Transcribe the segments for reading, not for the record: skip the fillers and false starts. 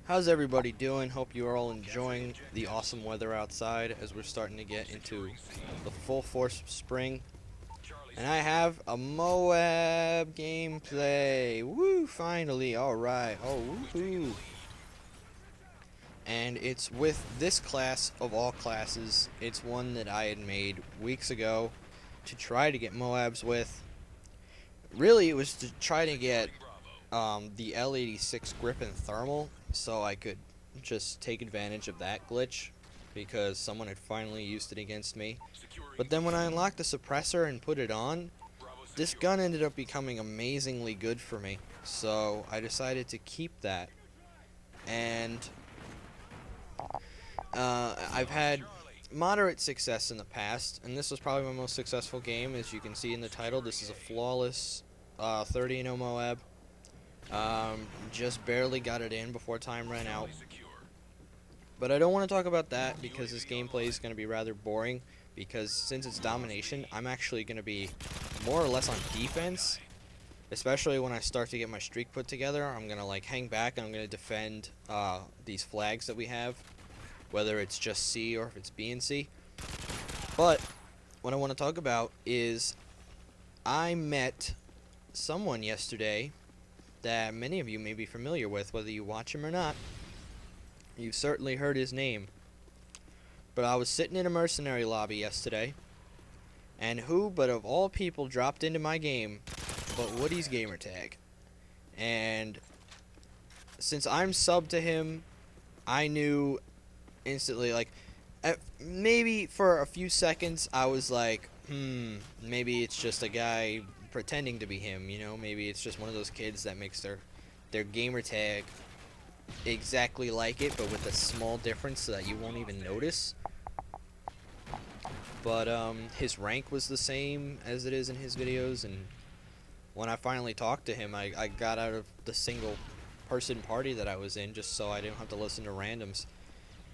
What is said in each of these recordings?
How's everybody doing? Hope you are all enjoying the awesome weather outside as we're starting to get into the full force of spring. And I have a Moab gameplay. Woo, finally. Alright. Oh, woohoo. And it's with this class of all classes. It's one that I had made weeks ago to try to get Moabs with. Really, it was to try to get the L86 grip and thermal so I could just take advantage of that glitch because someone had finally used it against me. But then when I unlocked the suppressor and put it on, this gun ended up becoming amazingly good for me. So I decided to keep that. And I've had moderate success in the past, and this was probably my most successful game. As you can see in the title, this is a flawless 30-0 Moab. Just barely got it in before time ran out. But I don't want to talk about that because this gameplay is going to be rather boring. Because since it's domination, I'm actually going to be more or less on defense. Especially when I start to get my streak put together, I'm going to like hang back and I'm going to defend these flags that we have. Whether it's just C or if it's B and C. But what I want to talk about is I met someone yesterday that many of you may be familiar with, whether you watch him or not. You've certainly heard his name. But I was sitting in a mercenary lobby yesterday, and who but of all people dropped into my game but Woody's gamertag. And since I'm sub to him, I knew instantly, like, maybe for a few seconds I was like, maybe it's just a guy pretending to be him, you know, maybe it's just one of those kids that makes their gamer tag exactly like it, but with a small difference so that you won't even notice. But his rank was the same as it is in his videos, and when I finally talked to him, I got out of the single person party that I was in just so I didn't have to listen to randoms,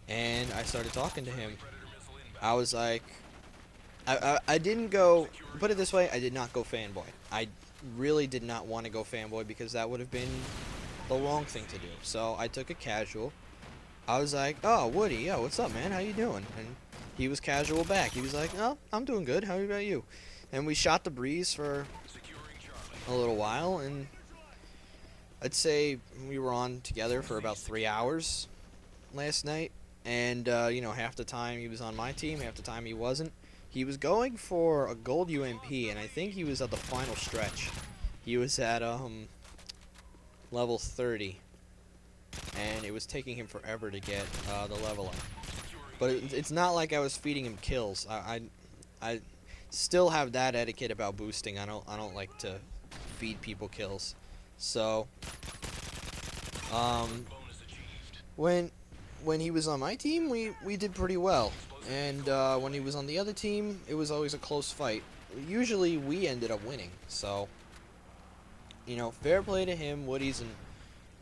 and I started talking to him. I was like, I didn't go, put it this way, I did not go fanboy. I really did not want to go fanboy because that would have been the wrong thing to do. So I took it casual. I was like, oh, Woody, yo, what's up, man? How you doing? And he was casual back. He was like, oh, I'm doing good. How about you? And we shot the breeze for a little while, and I'd say we were on together for about 3 hours last night. And, you know, half the time he was on my team, half the time he wasn't. He was going for a gold UMP, and I think he was at the final stretch. He was at level 30, and it was taking him forever to get the level up. But it's not like I was feeding him kills. I still have that etiquette about boosting. I don't like to feed people kills. So when he was on my team, we did pretty well. And when he was on the other team, it was always a close fight. Usually we ended up winning. So, you know, fair play to him. Woody's an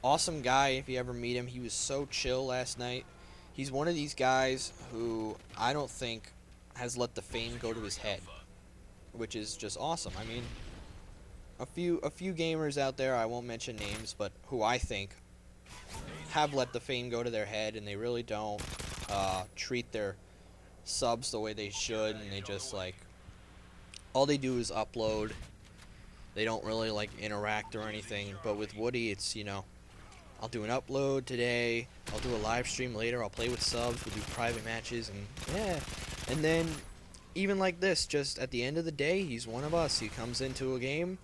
awesome guy if you ever meet him. He was so chill last night. He's one of these guys who I don't think has let the fame go to his head, which is just awesome. I mean, a few gamers out there, I won't mention names, but who I think have let the fame go to their head, and they really don't treat their subs the way they should, and they just, like, all they do is upload. They don't really, like, interact or anything. But with Woody, it's, you know, I'll do an upload today, I'll do a live stream later, I'll play with subs, we'll do private matches, and yeah. And then, even like this, just at the end of the day, he's one of us. He comes into a game,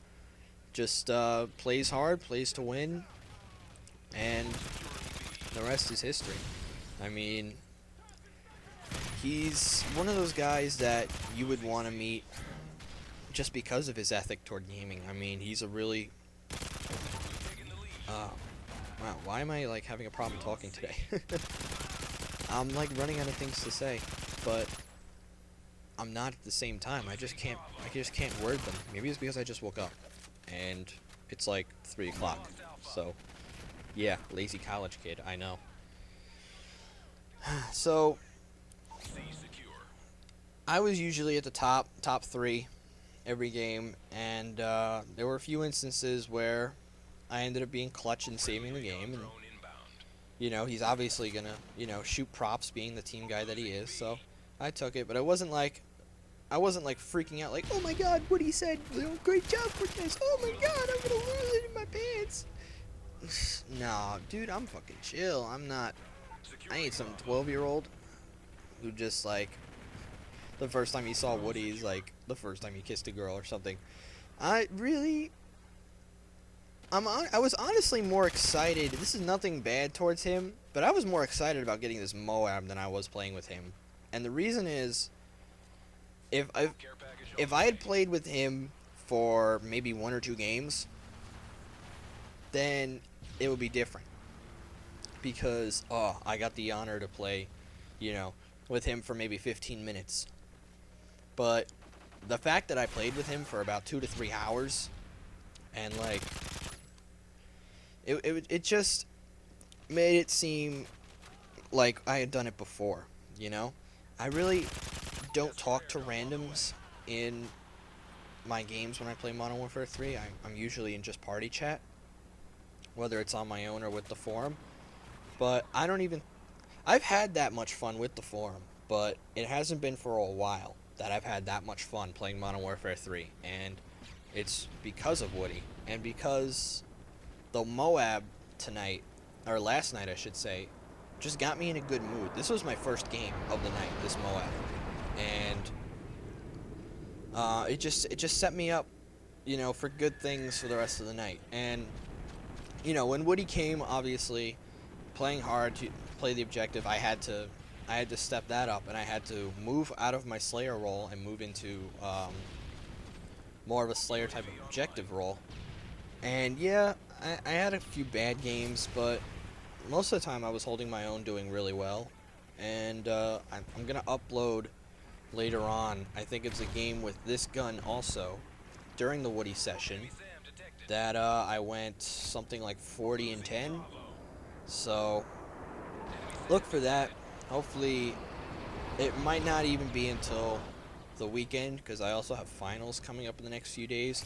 just plays hard, plays to win, and the rest is history. I mean, he's one of those guys that you would want to meet just because of his ethic toward gaming. I mean, he's a really wow, why am I like having a problem talking today? I'm like running out of things to say, but I'm not at the same time. I just can't word them. Maybe it's because I just woke up and it's like 3 o'clock. So yeah, lazy college kid, I know. So I was usually at the top 3 every game, and there were a few instances where I ended up being clutch and saving the game, and You know, he's obviously gonna, you know, shoot props being the team guy that he is. So I took it, but I wasn't like freaking out like, oh my god, what he said, you know, great job for this. Oh my god, I'm gonna lose it in my pants. Nah, dude, I'm fucking chill. I ain't some 12-year-old who just like the first time he saw Woody is like the first time he kissed a girl or something. I was honestly more excited. This is nothing bad towards him, but I was more excited about getting this Moab than I was playing with him. And the reason is, if I had played with him for maybe 1 or 2 games, then it would be different. Because I got the honor to play, you know, with him for maybe 15 minutes. But the fact that I played with him for about 2 to 3 hours, and like it just made it seem like I had done it before, you know? I really don't talk to randoms in my games when I play Modern Warfare 3. I'm usually in just party chat, whether it's on my own or with the forum. But I've had that much fun with the forum, but it hasn't been for a while that I've had that much fun playing Modern Warfare 3, and it's because of Woody, and because the Moab tonight, or last night I should say, just got me in a good mood. This was my first game of the night, this Moab, and it just set me up, you know, for good things for the rest of the night. And you know, when Woody came, obviously playing hard to play the objective, I had to step that up, and I had to move out of my Slayer role and move into more of a Slayer type of objective role. And yeah, I had a few bad games, but most of the time I was holding my own, doing really well. And I'm gonna upload later on, I think it's a game with this gun also, during the Woody session, that I went something like 40-10. So look for that. Hopefully it might not even be until the weekend, because I also have finals coming up in the next few days.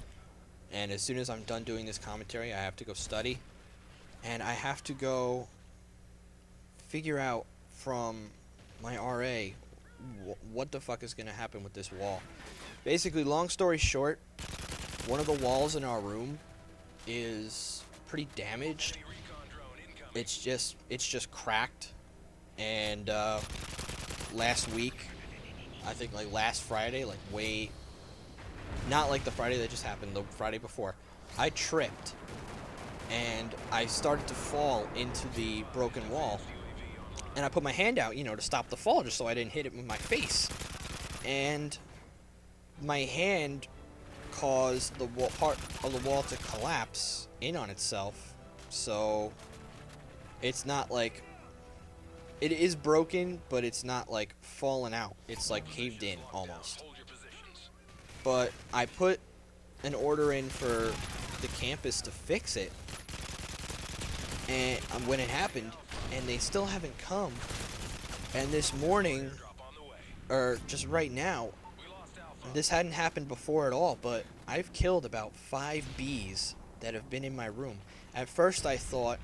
And as soon as I'm done doing this commentary, I have to go study. And I have to go figure out from my RA what the fuck is going to happen with this wall. Basically, long story short, one of the walls in our room is pretty damaged. It's just cracked. And last week, I think like last Friday, like not like the Friday that just happened, the Friday before, I tripped and I started to fall into the broken wall, and I put my hand out, you know, to stop the fall, just so I didn't hit it with my face, and my hand caused the part of the wall to collapse in on itself. So it's not like it is broken, but it's not like fallen out. It's like caved in almost. But I put an order in for the campus to fix it, and when it happened, and they still haven't come. And this morning, or just right now, this hadn't happened before at all, but I've killed about 5 bees that have been in my room. At first I thought,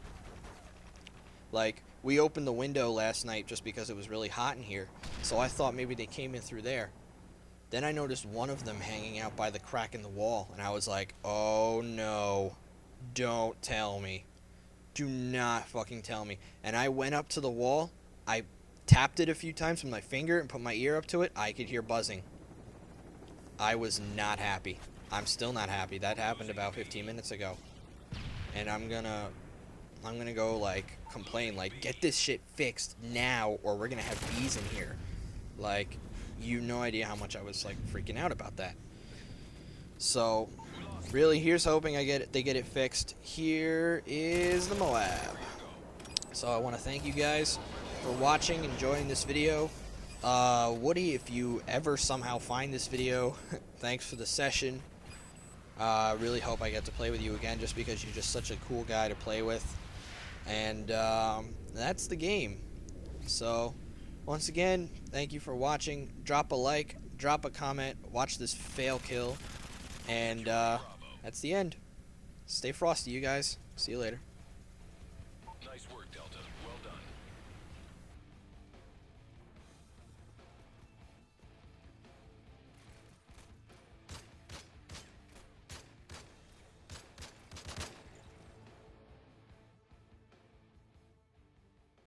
like, we opened the window last night just because it was really hot in here, so I thought maybe they came in through there. Then I noticed one of them hanging out by the crack in the wall, and I was like, oh no, don't tell me. Do not fucking tell me. And I went up to the wall, I tapped it a few times with my finger and put my ear up to it. I could hear buzzing. I was not happy. I'm still not happy. That happened about 15 minutes ago. And I'm gonna go, like, complain, like, get this shit fixed now, or we're gonna have bees in here. Like, you no idea how much I was, like, freaking out about that. So, really, here's hoping they get it fixed. Here is the Moab. So I want to thank you guys for watching, enjoying this video. Woody, if you ever somehow find this video, thanks for the session. Really hope I get to play with you again, just because you're just such a cool guy to play with. And that's the game. So, once again, thank you for watching. Drop a like, drop a comment, watch this fail kill, and that's the end. Stay frosty, you guys. See you later.